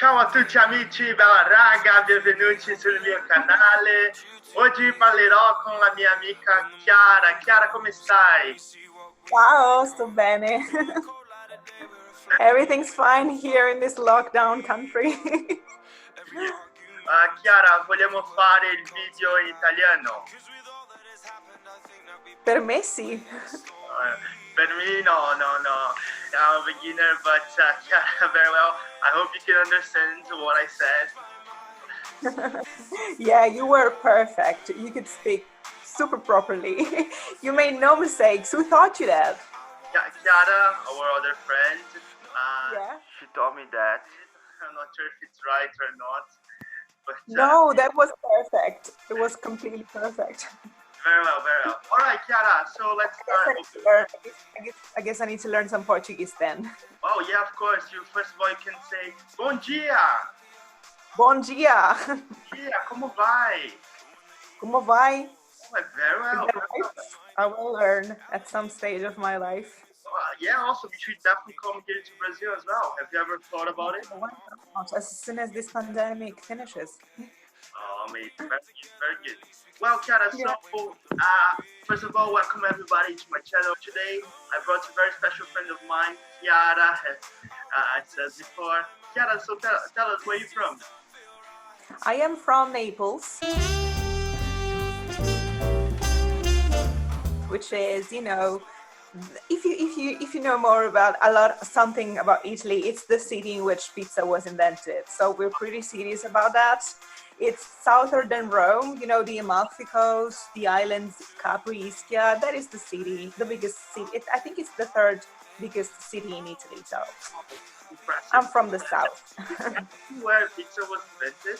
Ciao a tutti amici, bella raga, benvenuti sul mio canale. Oggi parlerò con la mia amica Chiara. Chiara, come stai? Ciao, sto bene. Everything's fine here in this lockdown country. Chiara, vogliamo fare il video in italiano? Per me sì. Per me, no. I'm a beginner, but Chiara, very well. I hope you can understand what I said. Yeah, you were perfect. You could speak super properly. You made no mistakes. Who taught you that? Chiara, our other friend, Yeah. she told me that. I'm not sure if it's right or not, but No, that was perfect. It was completely perfect. very well. All right, Chiara, so let's start. I guess I need to learn some Portuguese then. Oh, yeah, of course. You first of all you can say bom dia. Bom dia. Dia, como vai? Como vai? Oh, very well. Is that right? I will learn at some stage of my life. Yeah, also we should definitely come here to Brazil as well. Have you ever thought about it? As soon as this pandemic finishes. Oh, amazing. Very good. Well, Chiara, Yeah. so first of all, welcome everybody to my channel today. I brought a very special friend of mine, Chiara, as I said before. Chiara, so tell us, where you from? I am from Naples, which is, if you know more about something about Italy, it's the city in which pizza was invented. So we're pretty serious about that. It's southern than Rome, the Amalfi Coast, the islands, Capri, Ischia. That is the city, the biggest city. I think it's the third biggest city in Italy. So Impressive. I'm from the south. Where pizza was invented?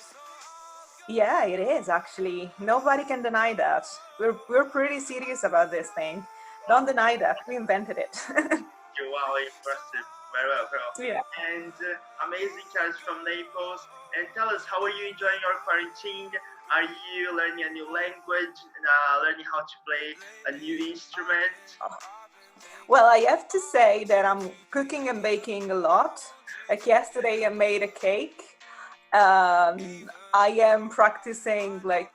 Yeah, it is actually. Nobody can deny that. We're pretty serious about this thing. Don't deny that. We invented it. Wow, impressive. Very well. Yeah. And amazing, Chiara's from Naples. And tell us, how are you enjoying your quarantine? Are you learning a new language, learning how to play a new instrument? Well, I have to say that I'm cooking and baking a lot. Like yesterday, I made a cake. I am practicing like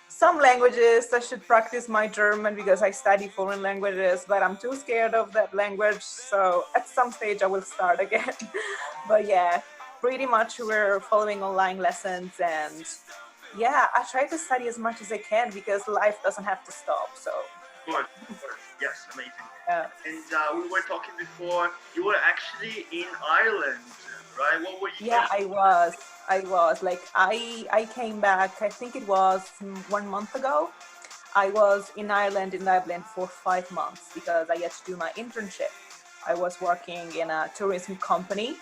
some languages. I should practice my German because I study foreign languages, but I'm too scared of that language. So at some stage I will start again. But yeah, pretty much we're following online lessons, and yeah, I try to study as much as I can because life doesn't have to stop. So Of course. Yes, amazing. yeah. And we were talking before, you were actually in Ireland, right? What were you Yeah, doing? I was like I came back. I think it was 1 month ago. I was in Ireland, in Dublin, for 5 months because I had to do my internship. I was working in a tourism company,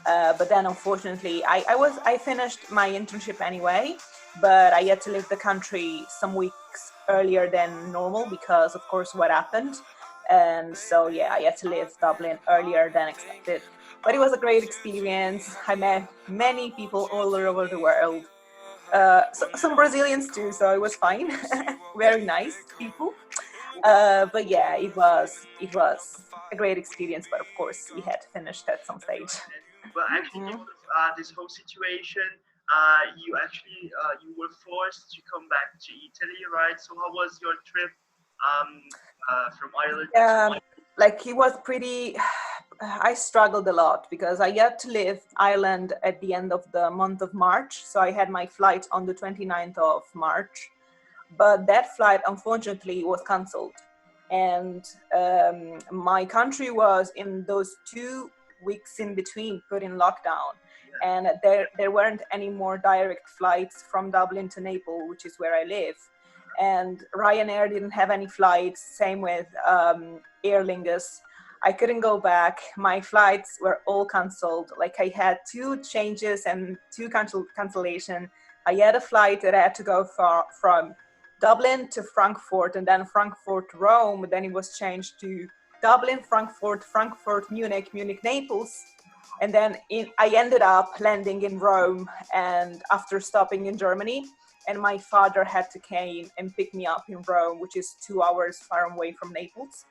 but then unfortunately, I finished my internship anyway, but I had to leave the country some weeks earlier than normal because, of course, what happened. And so yeah, I had to leave Dublin earlier than expected. But it was a great experience. I met many people all over the world. Some Brazilians too, so it was fine. Very nice people. But yeah, it was a great experience. But of course, we had finished at some stage. Well, actually, Mhm. this whole situation, you were forced to come back to Italy, right? So how was your trip from Ireland Yeah, to? like it was pretty. I struggled a lot because I had to leave Ireland at the end of the month of March. So I had my flight on the 29th of March, but that flight unfortunately was cancelled. And my country was in those 2 weeks in between put in lockdown. And there weren't any more direct flights from Dublin to Naples, which is where I live. And Ryanair didn't have any flights, same with Aer Lingus. I couldn't go back. My flights were all cancelled. Like I had 2 changes and 2 cancellation. I had a flight that I had to go from Dublin to Frankfurt, and then Frankfurt Rome. Then it was changed to Dublin, Frankfurt, Munich, Naples. And then I ended up landing in Rome, and after stopping in Germany, and my father had to came and pick me up in Rome, which is 2 hours far away from Naples,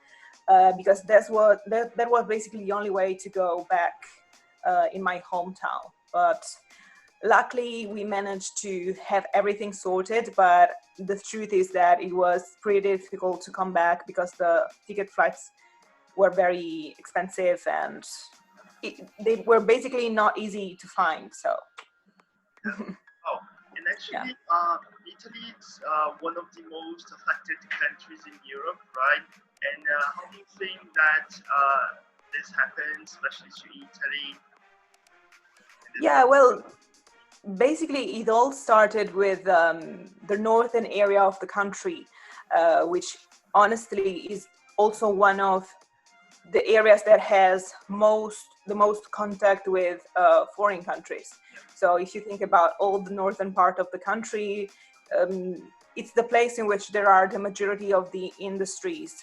because that was basically the only way to go back in my hometown. but luckily we managed to have everything sorted. But the truth is that it was pretty difficult to come back because the ticket flights were very expensive, and they were basically not easy to find. So Oh, and yeah. actually, Italy is one of the most affected countries in Europe, right? And how do you think that this happens, especially to Italy? Yeah, well, basically it all started with the northern area of the country, which honestly is also one of the areas that has the most contact with foreign countries. So if you think about all the northern part of the country, it's the place in which there are the majority of the industries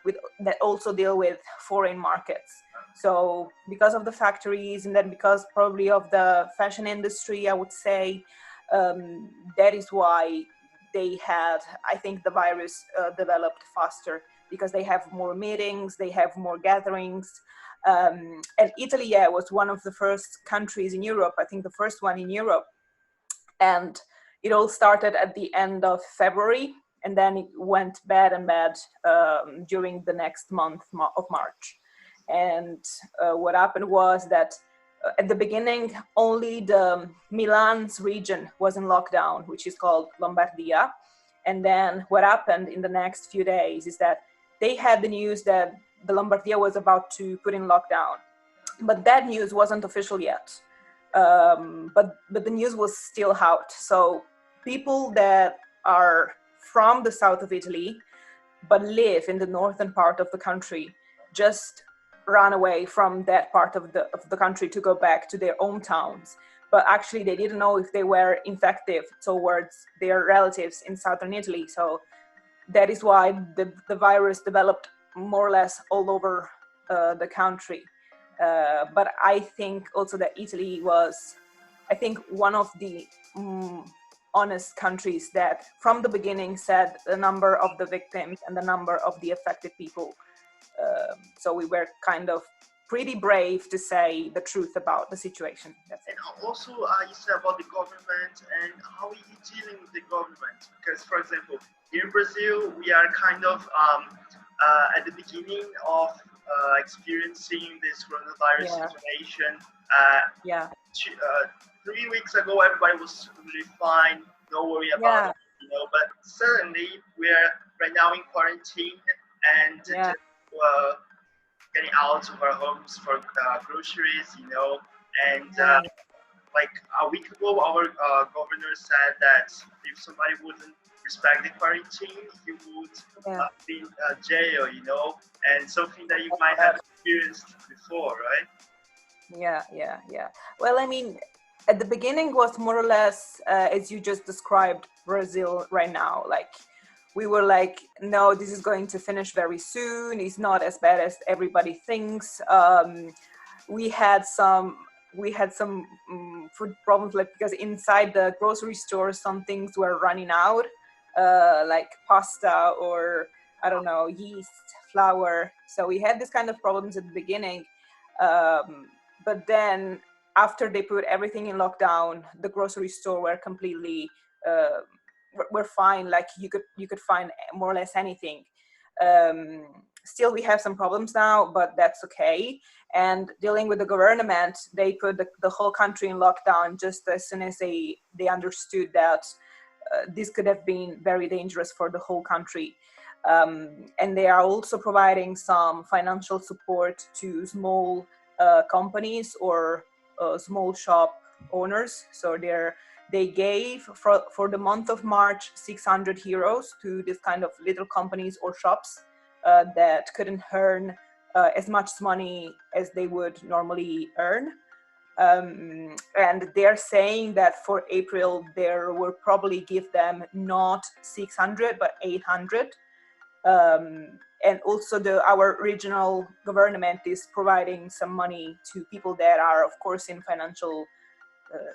with that also deal with foreign markets. So because of the factories, and then because probably of the fashion industry, I would say, that is why they had, I think, the virus developed faster, because they have more meetings, they have more gatherings. And Italy, yeah, was one of the first countries in Europe, I think the first one in Europe. And it all started at the end of February, and then it went bad and bad during the next month of March. And what happened was that at the beginning, only the Milan's region was in lockdown, which is called Lombardia. And then what happened in the next few days is that they had the news that the Lombardia was about to put in lockdown, but that news wasn't official yet. But the news was still out. So people that are from the south of Italy but live in the northern part of the country just ran away from that part of the country to go back to their own towns. But actually, they didn't know if they were infective towards their relatives in southern Italy. So that is why the virus developed more or less all over the country. But I think also that Italy was, I think, one of the honest countries that from the beginning said the number of the victims and the number of the affected people. So we were kind of pretty brave to say the truth about the situation. That's it. And also, you said about the government and how are you dealing with the government? Because, for example, here in Brazil, we are kind of at the beginning of experiencing this coronavirus Yeah. situation. Yeah. 3 weeks ago, everybody was really fine, no worry about Yeah. it, But suddenly, we're right now in quarantine and Yeah. just getting out of our homes for groceries, And Yeah. like a week ago, our governor said that if somebody wouldn't respect the quarantine, he would Yeah. be in jail, and something that you Oh might my have God. experienced before, right? Yeah. Well, I mean, at the beginning was more or less as you just described Brazil right now. Like, we were like, no, this is going to finish very soon. It's not as bad as everybody thinks. We had some food problems, like, because inside the grocery store some things were running out, like pasta or, I don't know, yeast, flour. So we had this kind of problems at the beginning. But then after they put everything in lockdown, the grocery store were completely were fine. Like, you could find more or less anything. Still, we have some problems now, but that's okay. And dealing with the government, they put the whole country in lockdown just as soon as they understood that this could have been very dangerous for the whole country. And they are also providing some financial support to small companies or small shop owners. So they gave for the month of March 600 euros to this kind of little companies or shops that couldn't earn as much money as they would normally earn. And they're saying that for April, there will probably give them not 600, but 800. And also our regional government is providing some money to people that are, of course, in financial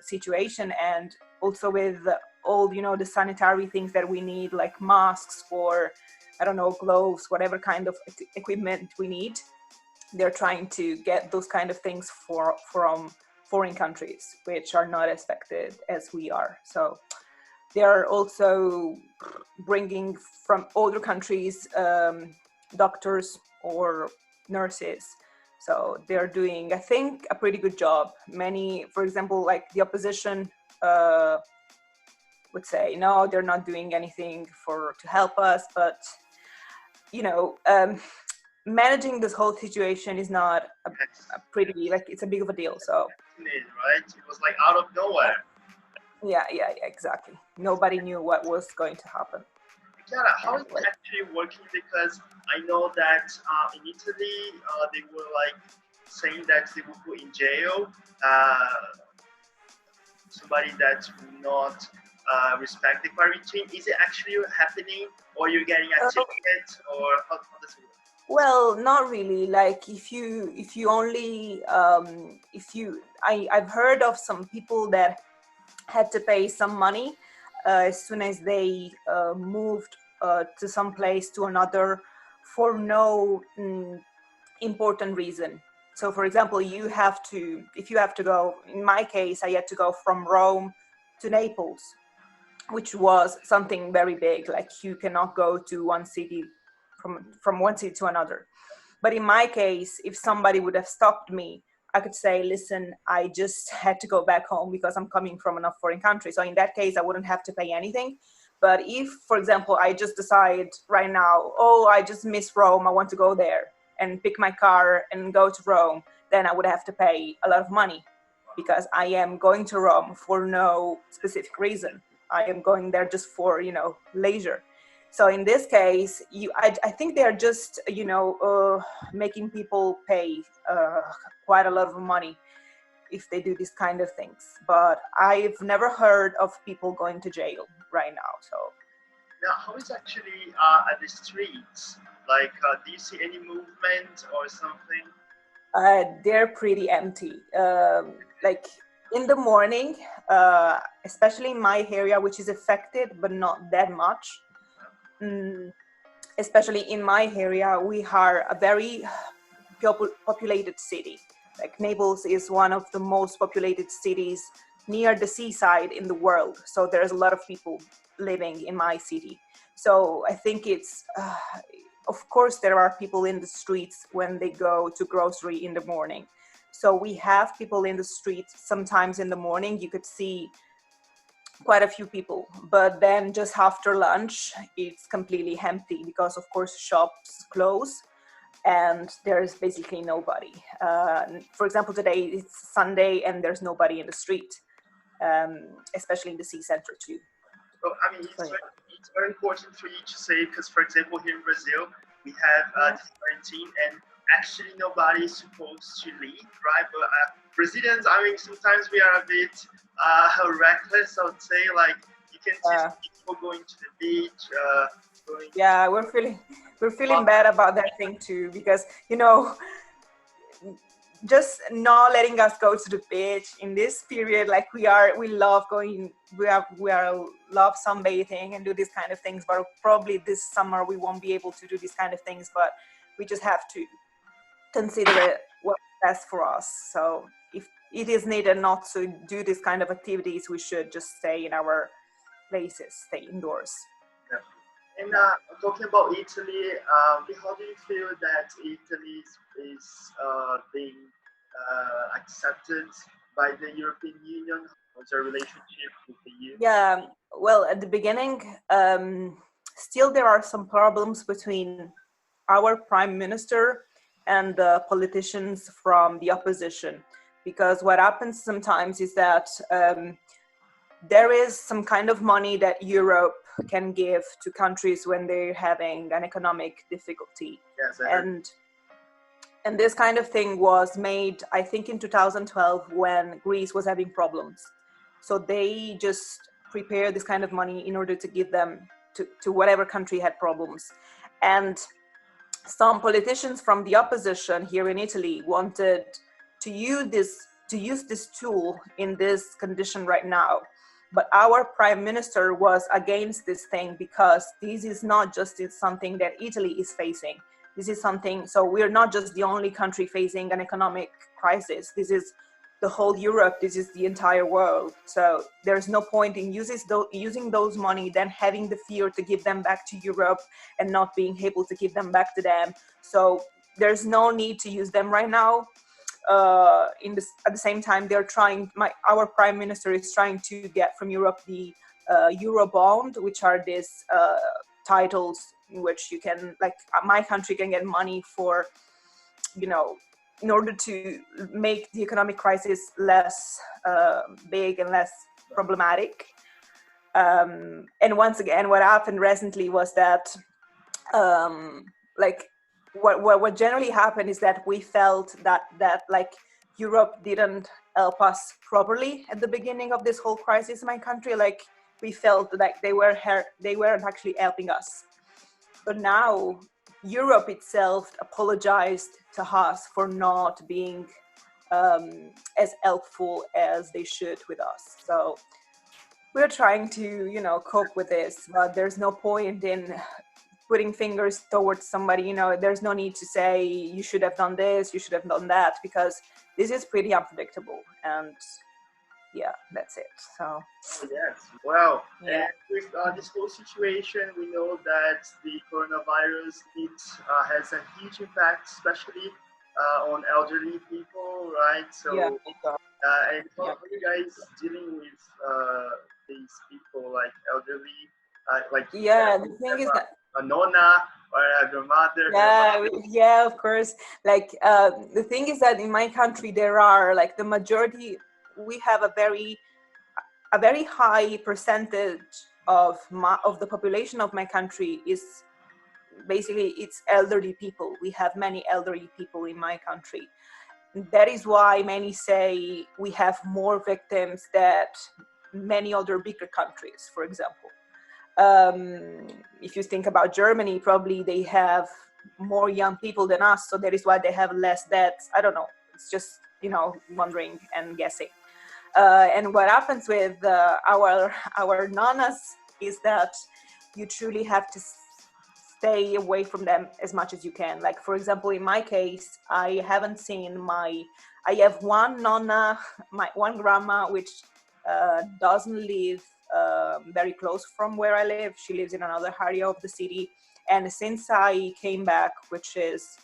situation, and also with all, the sanitary things that we need, like masks or, I don't know, gloves, whatever kind of equipment we need. They're trying to get those kind of things from foreign countries, which are not as affected as we are. So they are also bringing from other countries doctors or nurses. So they're doing, I think, a pretty good job. Many, for example, like the opposition would say, no, they're not doing anything to help us. But, managing this whole situation is not a pretty, like, it's a big of a deal. So, right? It was like out of nowhere. Yeah, exactly. Nobody knew what was going to happen. Chiara, how is it actually working? Because I know that in Italy, they were like saying that they would put in jail somebody that would not respect the quarantine. Is it actually happening, or you're getting a ticket, or how does it work? Well, not really. Like if you only I've heard of some people that had to pay some money as soon as they moved to some place to another for no important reason. So for example, if you have to go, in my case, I had to go from Rome to Naples, which was something very big. Like you cannot go to one city from one city to another. But in my case, if somebody would have stopped me, I could say, listen, I just had to go back home because I'm coming from a foreign country. So in that case, I wouldn't have to pay anything. But if, for example, I just decide right now, oh, I just miss Rome, I want to go there and pick my car and go to Rome, then I would have to pay a lot of money because I am going to Rome for no specific reason. I am going there just for, leisure. So in this case, I think they're just, making people pay quite a lot of money if they do these kind of things. But I've never heard of people going to jail right now. So now, how is actually at the streets? Like, do you see any movement or something? they're pretty empty. Like in the morning, especially in my area, which is affected, but not that much. Especially in my area, we are a very populated city. Like Naples is one of the most populated cities near the seaside in the world. So there's a lot of people living in my city. So I think it's, of course, there are people in the streets when they go to grocery in the morning. So we have people in the streets sometimes in the morning. You could see quite a few people, but then just after lunch it's completely empty because of course shops close and there's basically nobody. For example, today it's Sunday and there's nobody in the street, especially in the city center too. So, I mean, it's very important for you to say, because for example, here in Brazil, we have this quarantine and actually nobody is supposed to leave, right? But Brazilians, I mean, sometimes we are a bit reckless, I would say. Like, you can see people going to the beach, yeah, we're feeling bad about that thing too, because just not letting us go to the beach in this period, like we love going, we love sunbathing and do these kind of things, but probably this summer we won't be able to do these kind of things, but we just have to consider it what's best for us. So if it is needed not to do this kind of activities, we should just stay in our places, stay indoors. Yeah. And talking about Italy, how do you feel that Italy is being accepted by the European Union? What's our relationship with the EU? Yeah, well, at the beginning, still there are some problems between our prime minister and the politicians from the opposition, because what happens sometimes is that there is some kind of money that Europe can give to countries when they're having an economic difficulty. Yes, and this kind of thing was made, I think, in 2012 when Greece was having problems. So they just prepared this kind of money in order to give them to whatever country had problems. And some politicians from the opposition here in Italy wanted to use this tool in this condition right now. But our prime minister was against this thing because this is not just something that Italy is facing. This is something, so we're not just the only country facing an economic crisis. This is the whole Europe. This is the entire world. So there's no point in using those money, then having the fear to give them back to Europe and not being able to give them back to them. So there's no need to use them right now. At the same time, our prime minister is trying to get from Europe the Euro bond, which are these titles in which you can, like, my country can get money for, in order to make the economic crisis less big and less problematic. And once again, what happened recently was that, what generally happened is that we felt that like Europe didn't help us properly at the beginning of this whole crisis in my country. Like, we felt like they weren't actually helping us. But now Europe itself apologized to us for not being as helpful as they should with us. So we're trying to, cope with this, but there's no point in putting fingers towards somebody. There's no need to say you should have done this, you should have done that, because this is pretty unpredictable. And yeah, that's it. So yes, well, yeah. and with this whole situation, we know that the coronavirus has a huge impact, especially on elderly people, right? So, Yeah. and how are you guys dealing with these people, like elderly, like Yeah, the thing is that a nonna or a grandmother? yeah, of course. Like, the thing is that in my country there are, like, the majority, we have a very high percentage of the population of my country is basically, it's elderly people. We have many elderly people in my country. That is why many say we have more victims than many other bigger countries, for example. If you think about Germany, probably they have more young people than us, so that is why they have less deaths. I don't know. It's just, wondering and guessing. And what happens with our nanas is that you truly have to stay away from them as much as you can. Like, for example, in my case, I have one nonna, one grandma, which doesn't live very close from where I live. She lives in another area of the city. And since I came back, which is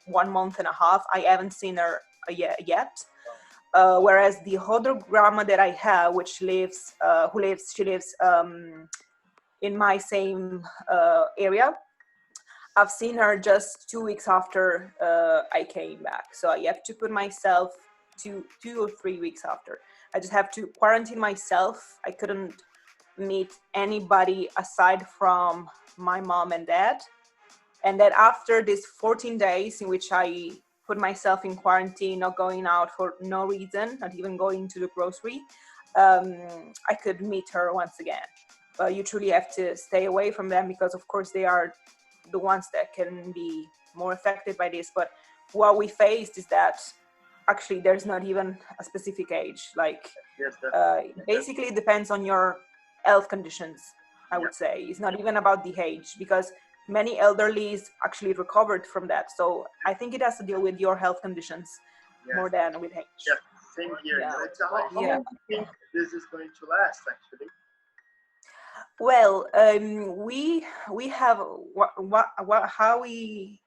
1 month and a half, I haven't seen her yet. Whereas the other grandma that I have, she lives in my same area. I've seen her just 2 weeks after I came back. So I have to put myself 2 or 3 weeks after. I just have to quarantine myself. I couldn't meet anybody aside from my mom and dad. And then after this 14 days in which I put myself in quarantine, not going out for no reason, not even going to the grocery, I could meet her once again. But you truly have to stay away from them, because of course they are the ones that can be more affected by this. But what we faced is that actually there's not even a specific age. Like, basically it depends on your health conditions, I would say. It's not even about the age, because many elderlies actually recovered from that. So I think it has to deal with your health conditions more than with age. Yeah, same here. Yeah. How long do you think this is going to last, actually? Well, we have how we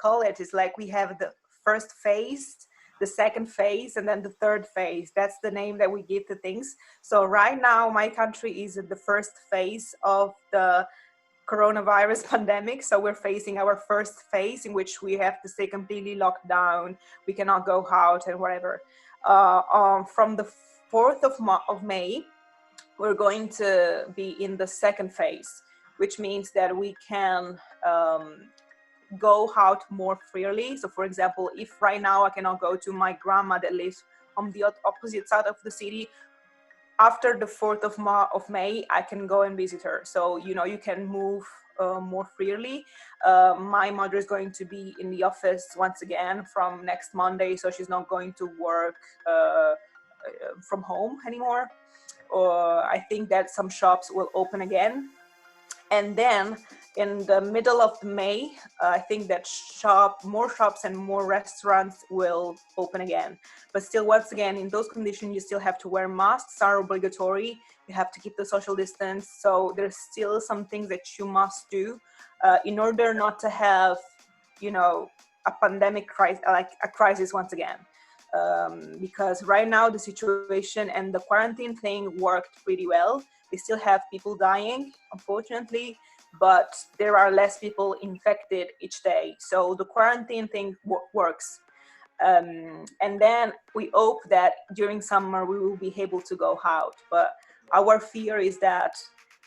call it is like we have the first phase, the second phase, and then the third phase. That's the name that we give to things. So right now, my country is in the first phase of the coronavirus pandemic. So we're facing our first phase in which we have to stay completely locked down. We cannot go out and whatever. From the 4th of May, we're going to be in the second phase, which means that we can go out more freely. So for example, if right now I cannot go to my grandma that lives on the opposite side of the city, after the 4th of May, I can go and visit her. So, you can move more freely. My mother is going to be in the office once again from next Monday, so she's not going to work from home anymore. I think that some shops will open again. And then in the middle of May, I think that more shops and more restaurants will open again. But still, once again, in those conditions, you still have to wear masks are obligatory. You have to keep the social distance. So there's still some things that you must do in order not to have, a pandemic crisis, like a crisis once again. Because right now the situation and the quarantine thing worked pretty well. We still have people dying, unfortunately, but there are less people infected each day. So the quarantine thing works. And then we hope that during summer we will be able to go out. But our fear is that,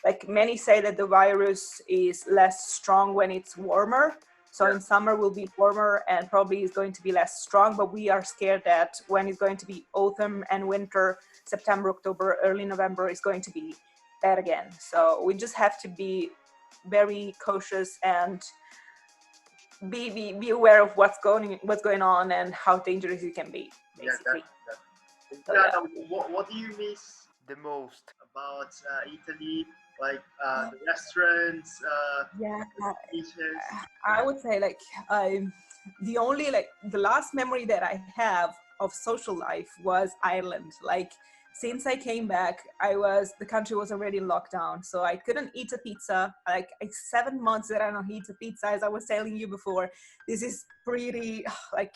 like many say, that the virus is less strong when it's warmer. So in summer will be warmer and probably is going to be less strong, but we are scared that when it's going to be autumn and winter, September, October, early November is going to be bad again. So we just have to be very cautious and be aware of what's going on and how dangerous it can be, basically. What do you miss the most about Italy? Like the restaurants, the beaches? I would say the last memory that I have of social life was Ireland. Like, since I came back, the country was already in lockdown, so I couldn't eat a pizza. Like, 7 months that I don't eat a pizza, as I was telling you before. This is pretty like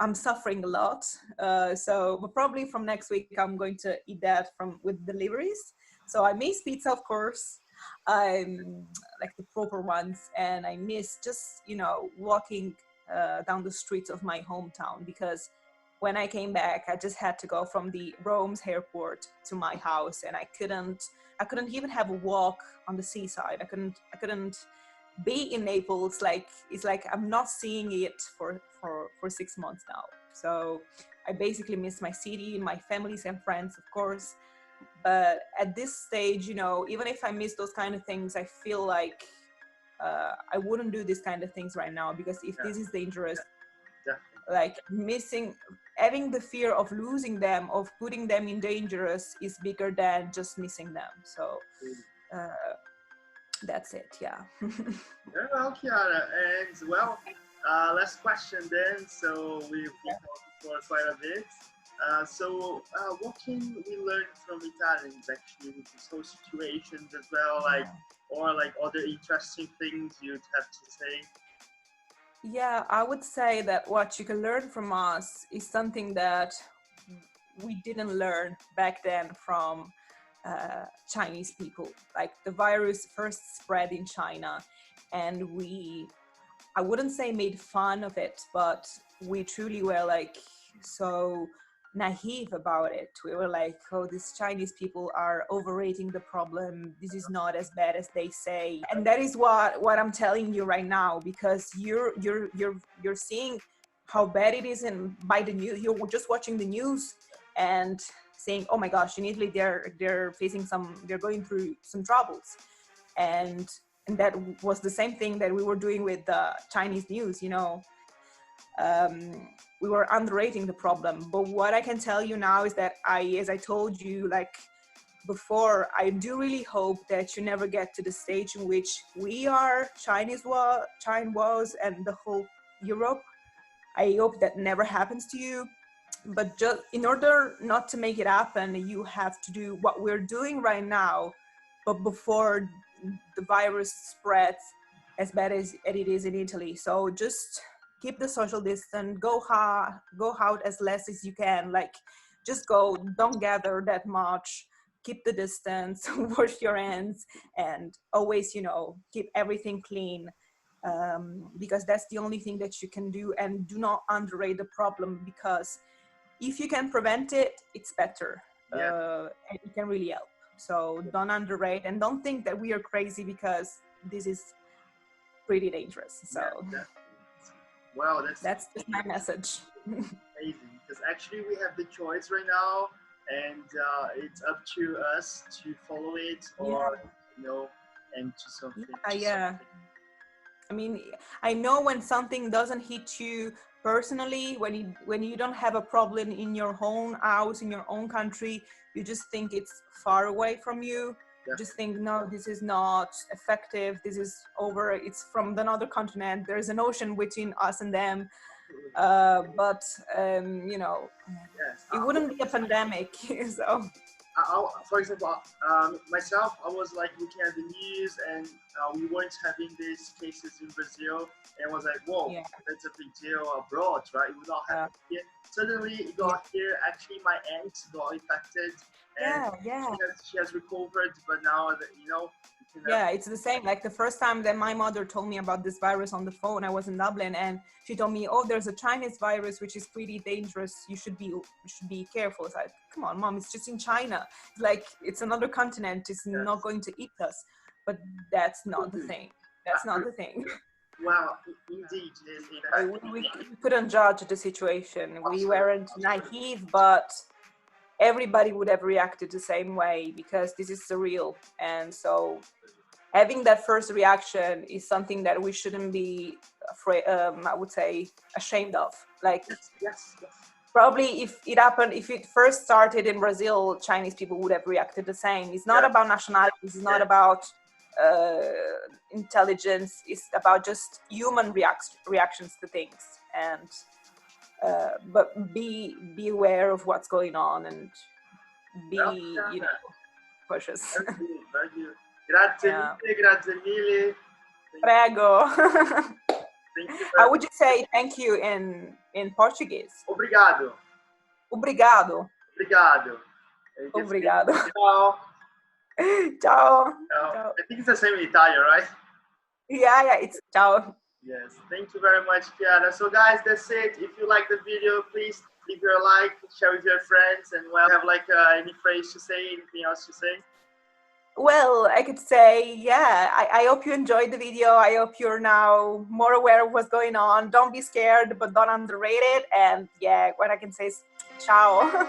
I'm suffering a lot. But probably from next week I'm going to eat that with deliveries. So I miss pizza, of course, like the proper ones, and I miss just walking down the streets of my hometown, because when I came back, I just had to go from the Rome's airport to my house, and I couldn't even have a walk on the seaside. I couldn't be in Naples. Like, it's like I'm not seeing it for 6 months now. So I basically miss my city, my families and friends, of course. But at this stage, even if I miss those kind of things, I feel like I wouldn't do these kind of things right now, because if this is dangerous, like having the fear of losing them, of putting them in dangerous, is bigger than just missing them. So that's it. Yeah. Very well, Chiara. And last question then. So we've been talking for quite a bit. What can we learn from Italians actually with this whole situations as well, or other interesting things you'd have to say? Yeah, I would say that what you can learn from us is something that we didn't learn back then from Chinese people. Like, the virus first spread in China, and I wouldn't say made fun of it, but we truly were so naive about it. We were like, oh, these Chinese people are overrating the problem. This is not as bad as they say. And that is what I'm telling you right now, because you're seeing how bad it is, and by the news, you're just watching the news and saying, oh my gosh, in Italy they're going through some troubles. And that was the same thing that we were doing with the Chinese news. We were underrating the problem. But what I can tell you now is that as I told you before, I do really hope that you never get to the stage in which we are, China was, and the whole Europe. I hope that never happens to you. But just in order not to make it happen, you have to do what we're doing right now, but before the virus spreads as bad as it is in Italy. So just keep the social distance, go out as less as you can. Just go, don't gather that much, keep the distance, wash your hands, and always, keep everything clean. Because that's the only thing that you can do, and do not underrate the problem, because if you can prevent it, it's better. And it can really help. So don't underrate, and don't think that we are crazy, because this is pretty dangerous. So that's just my message. Amazing, because actually we have the choice right now, and it's up to us to follow it, or and to something. I mean, I know when something doesn't hit you personally, when you don't have a problem in your own house, in your own country, you just think it's far away from you. just think, no, this is not effective. This is over. It's from another continent. There's an ocean between us and them. But you know, Yes. it wouldn't be a pandemic. So For example, myself, I was like looking at the news, and we weren't having these cases in Brazil, and I was like, whoa, yeah, that's a big deal abroad, right? It would not happen here. Suddenly, it got here. Actually, my aunt got infected, and yeah. she has recovered, but now, you know, Yeah, it's the same. Like the first time that my mother told me about this virus on the phone, I was in Dublin, and she told me, "Oh, there's a Chinese virus which is pretty dangerous. You should be careful." It's like, come on, mom, it's just in China. It's like it's another continent. It's not going to eat us. But that's not the thing. That's not the thing. Wow, indeed. We couldn't judge the situation. We weren't naive, but everybody would have reacted the same way because this is surreal. And so having that first reaction is something that we shouldn't be afraid, I would say, ashamed of. Like, yes. Probably if it first started in Brazil, Chinese people would have reacted the same. It's not about nationalities, it's not about intelligence, it's about just human reactions to things. And but be aware of what's going on and be, you know, cautious. Very good. Grazie mille. Prego. Thank you. How would you say thank you in Portuguese? Obrigado. Obrigado. Obrigado. Obrigado. Ciao. Ciao. Ciao. I think it's the same in Italian, right? Yeah, it's ciao. Yes, thank you very much, Chiara. So guys, that's it. If you like the video, please leave your like, share with your friends, and well, have like any phrase to say, anything else to say? Well, I could say, yeah, I hope you enjoyed the video. I hope you're now more aware of what's going on. Don't be scared, but don't underrate it. And yeah, what I can say is ciao.